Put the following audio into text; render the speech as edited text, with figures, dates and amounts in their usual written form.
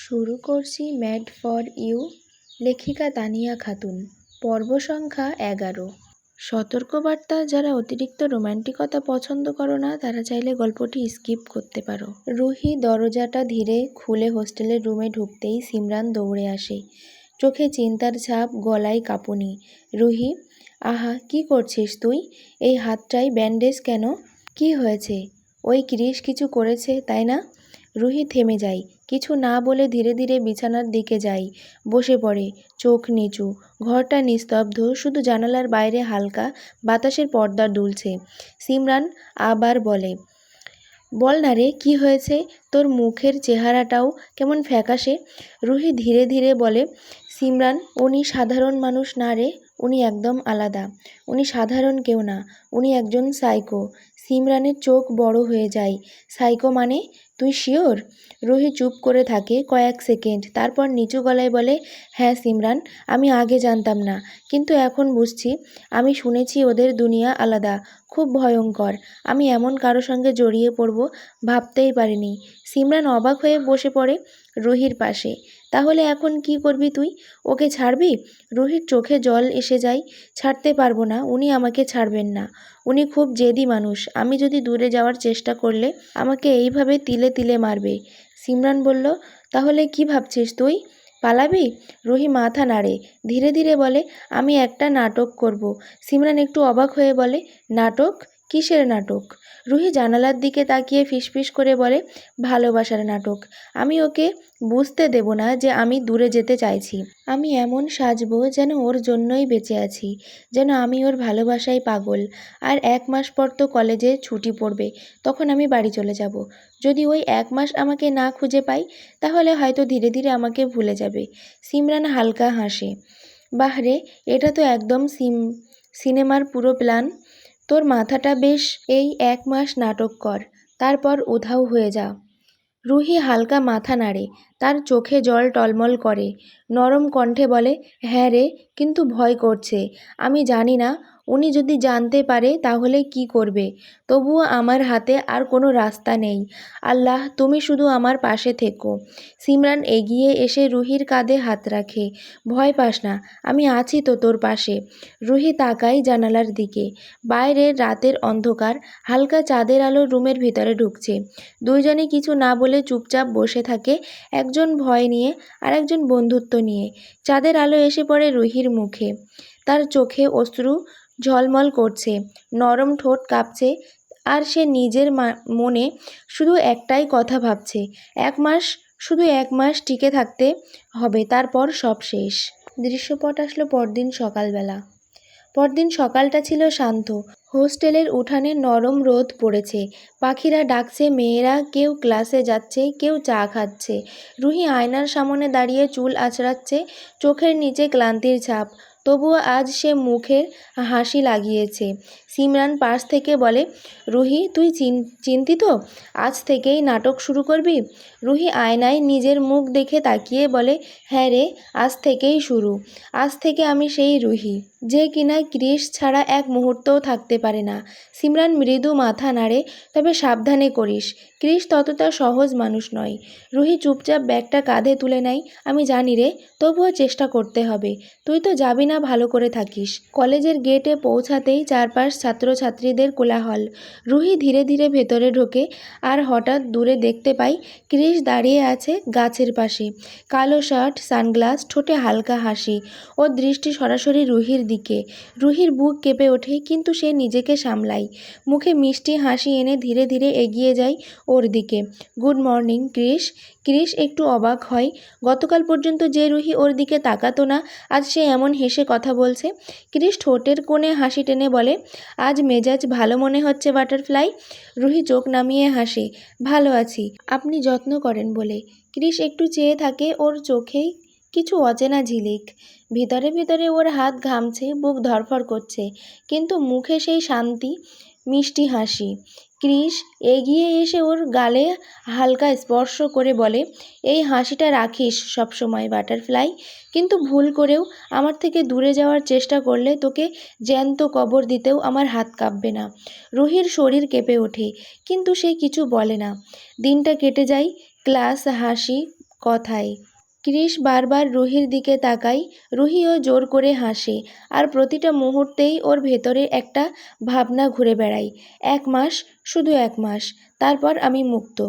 শুরু করছি mad for you. লেখিকা তানিয়া খাতুন। পর্ব সংখ্যা 11। সতর্কবার্তা, যারা অতিরিক্ত রোম্যান্টিকতা পছন্দ করো না তারা চাইলে গল্পটি স্কিপ করতে পারো। রুহি দরজাটা ধীরে খুলে হোস্টেলের রুমে ঢুকতেই সিমরান দৌড়ে আসে। চোখে চিন্তার ছাপ, গলায় কাঁপুনি। রুহি, আহা, কি করছিস তুই? এই হাতটায় ব্যান্ডেজ কেন? কি হয়েছে? ওই ক্রিস কিছু করেছে, তাই না? রুহি থেমে যায়। কিছু না বলে ধীরে ধীরে বিছানার দিকে যায়। বসে পড়ে, চোখ নিচু। ঘরটা নিস্তব্ধ, শুধু জানালার বাইরে হালকা বাতাসের পর্দা দুলছে। সিমরান আবার বলে, বল না রে, কি হয়েছে? তোর মুখের চেহারাটাও কেমন ফ্যাকাশে। রুহি ধীরে ধীরে বলে, সিমরান, উনি সাধারণ মানুষ না রে, উনি একদম আলাদা। উনি সাধারণ কেউ না, উনি একজন সাইকো। সিমরানের চোখ বড় হয়ে যায়। সাইকো মানে? তুই শিওর? রুহি চুপ করে থাকে কয়েক সেকেন্ড, তারপর নিচু গলায় বলে, হ্যাঁ সিমরান, আমি আগে জানতাম না, কিন্তু এখন বুঝছি। আমি শুনেছি ওদের দুনিয়া আলাদা, খুব ভয়ঙ্কর। আমি এমন কারো সঙ্গে জড়িয়ে পড়ব ভাবতেই পারিনি। সিমরান অবাক হয়ে বসে পড়ে রুহির পাশে। তাহলে এখন কি করবি তুই? ওকে ছাড়বি? রুহির চোখে জল এসে যায়। ছাড়তে পারবো না, উনি আমাকে ছাড়বেন না। উনি খুব জেদি মানুষ। আমি যদি দূরে যাওয়ার চেষ্টা করলে আমাকে এইভাবে তিলে তিলে মারবে। সিমরান বলল, তাহলে কি ভাবছিস তুই? পালাবি? রুহি মাথা নাড়ে, ধীরে ধীরে বলে, আমি একটা নাটক করব। সিমরান একটু অবাক হয়ে বলে, নাটক? কিসের নাটক? রুহি জানালার দিকে তাকিয়ে ফিসফিস করে বলে, ভালোবাসার নাটক। আমি ওকে বুঝতে দেব না যে আমি দূরে যেতে চাইছি। আমি এমন সাজবো যেন ওর জন্যই বেঁচে আছি, যেন আমি ওর ভালোবাসায় পাগল। আর 1 মাস পর তো কলেজে ছুটি পড়বে, তখন আমি বাড়ি চলে যাব। যদি ওই 1 মাস আমাকে না খুঁজে পাই, তাহলে হয়তো ধীরে ধীরে আমাকে ভুলে যাবে। সিমরান হালকা হাসে, বাহরে, এটা তো একদম সিনেমার পুরো প্ল্যান। তোর মাথাটা বেশ। এই 1 মাস নাটক কর, তারপর উধাও হয়ে যা। রুহি হালকা মাথা নাড়ে, তার চোখে জল টলমল করে। নরম কণ্ঠে বলে, হ্যাঁ রে, কিন্তু ভয় করছে। আমি জানি না, উনি যদি জানতে পারে তাহলে কি করবে। তবুও আমার হাতে আর কোনো রাস্তা নেই। আল্লাহ, তুমি শুধু আমার পাশে থেকো। সিমরান এগিয়ে এসে রুহির কাঁধে হাত রাখে। ভয় পাস না, আমি আছি তো তোর পাশে। রুহি তাকায় জানালার দিকে। বাইরে রাতের অন্ধকার, হালকা চাঁদের আলো রুমের ভিতরে ঢুকছে। দুইজনে কিছু না বলে চুপচাপ বসে থাকে, একজন ভয় নিয়ে আর একজন বন্ধুত্ব নিয়ে। চাঁদের আলো এসে পড়ে রুহির মুখে। তার চোখে অশ্রু ঝলমল করছে, নরম ঠোঁট কাঁপছে, আর সে নিজের মনে শুধু একটাই কথা ভাবছে, 1 মাস, শুধু 1 মাস টিকে থাকতে হবে, তারপর সব শেষ। দৃশ্যপট আসলো পরদিন সকালবেলা। পরদিন সকালটা ছিল শান্ত। হোস্টেলের উঠানে নরম রোদ পড়েছে। পাখিরা ডাকছে, মেয়েরা কেউ ক্লাসে যাচ্ছে, কেউ চা খাচ্ছে। রুহি আয়নার সামনে দাঁড়িয়ে চুল আঁচড়াচ্ছে, চোখের নিচে ক্লান্তির ছাপ। তবুও আজ সে মুখের হাসি লাগিয়েছে। সিমরান পাশ থেকে বলে, রুহি, তুই চিন্তিত? আজ থেকেই নাটক শুরু করবি? রুহি আয়নায় নিজের মুখ দেখে তাকিয়ে বলে, হ্যাঁ রে, আজ থেকেই শুরু। আজ থেকে আমি সেই রুহি যে কিনা ক্রিস ছাড়া এক মুহূর্তও থাকতে পারে না। সিমরান মৃদু মাথা নাড়ে, তবে সাবধানে করিস। ক্রিস ততটা সহজ মানুষ নয়। রুহি চুপচাপ ব্যাগটা কাঁধে তুলে নেয়। আমি জানি রে, তবুও চেষ্টা করতে হবে। তুই তো যাবি না, ভালো করে থাকিস। কলেজের গেটে পৌঁছাতেই চারপাশ ছাত্রছাত্রীদের কোলাহল। রুহি ধীরে ধীরে ভেতরে ঢোকে, আর হঠাৎ দূরে দেখতে পাই ক্রিস দাঁড়িয়ে আছে গাছের পাশে। কালো শার্ট, সানগ্লাস, ঠোঁটে হালকা হাসি। ওর দৃষ্টি সরাসরি রুহির দিকে। রুহির বুক কেঁপে ওঠে, কিন্তু সে নিজেকে সামলায়। মুখে মিষ্টি হাসি এনে ধীরে ধীরে এগিয়ে যায় ওর দিকে। Good morning Chris. ক্রিস একটু অবাক হয়। গতকাল পর্যন্ত যে রুহি ওর দিকে তাকাতো না, আজ সে এমন হেসে কথা বলছে। ক্রিস ঠোঁটের কোণে হাসি টেনে বলে, আজ মেজাজ ভালো মনে হচ্ছে বাটারফ্লাই। রুহি চোখ নামিয়ে হাসে, ভালো আছি, আপনি যত্ন করেন বলে। ক্রিস একটু চেয়ে থাকে ওর চোখেই কিছু অচেনা ঝিলিক। ভিতরে ভিতরে ওর হাত ঘামছে, বুক ধড়ফড় করছে, কিন্তু মুখে সেই শান্তি, মিষ্টি হাসি। ক্রিস এগিয়ে এসে ওর গালে হালকা স্পর্শ করে বলে, এই হাসিটা রাখিস সবসময় বাটারফ্লাই। কিন্তু ভুল করেও আমার থেকে দূরে যাওয়ার চেষ্টা করলে তোকে জ্যান্ত কবর দিতেও আমার হাত কাঁপবে না। রুহির শরীর কেঁপে ওঠে, কিন্তু সে কিছু বলে না। দিনটা কেটে যায়। ক্লাস, হাসি, কথায়। ক্রিস বারবার রুহির দিকে তাকায়, রুহিও জোর করে হাসে, আর প্রতিটা মুহূর্তেই ওর ভেতরে একটা ভাবনা ঘুরে বেড়ায়, 1 মাস, শুধু 1 মাস, তারপর আমি মুক্ত।